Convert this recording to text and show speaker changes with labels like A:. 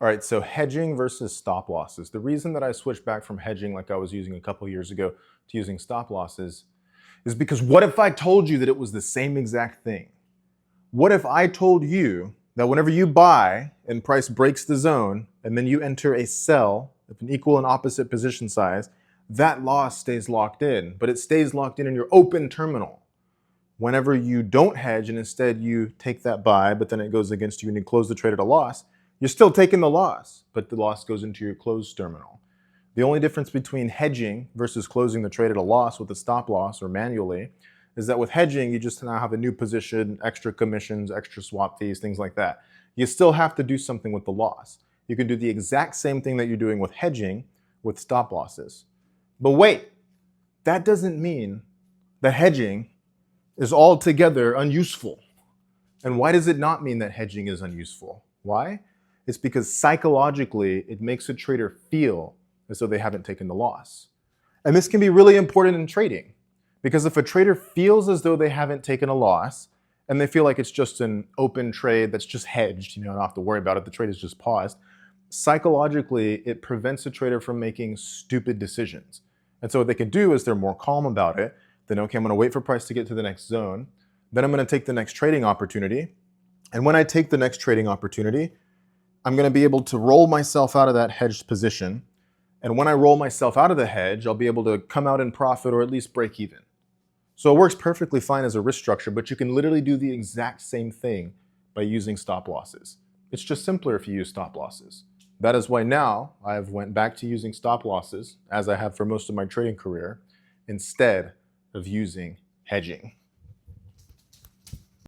A: All right, so hedging versus stop losses. The reason that I switched back from hedging like I was using a couple years ago to using stop losses is because what if I told you that it was the same exact thing? What if I told you that whenever you buy and price breaks the zone and then you enter a sell of an equal and opposite position size, that loss stays locked in, but it stays locked in your open terminal. Whenever you don't hedge and instead you take that buy, but then it goes against you and you close the trade at a loss, you're still taking the loss, but the loss goes into your closed terminal. The only difference between hedging versus closing the trade at a loss with a stop loss or manually is that with hedging, you just now have a new position, extra commissions, extra swap fees, things like that. You still have to do something with the loss. You can do the exact same thing that you're doing with hedging with stop losses. But wait, that doesn't mean that hedging is altogether unuseful. And why does it not mean that hedging is unuseful? Why? It's because psychologically, it makes a trader feel as though they haven't taken the loss. And this can be really important in trading, because if a trader feels as though they haven't taken a loss, and they feel like it's just an open trade that's just hedged, you don't have to worry about it, the trade is just paused, psychologically, it prevents a trader from making stupid decisions. And so what they can do is they're more calm about it. Then, okay, I'm gonna wait for price to get to the next zone. Then I'm gonna take the next trading opportunity. And when I take the next trading opportunity, I'm gonna be able to roll myself out of that hedged position. And when I roll myself out of the hedge, I'll be able to come out in profit or at least break even. So it works perfectly fine as a risk structure, but you can literally do the exact same thing by using stop losses. It's just simpler if you use stop losses. That is why now I've went back to using stop losses, as I have for most of my trading career, instead of using hedging.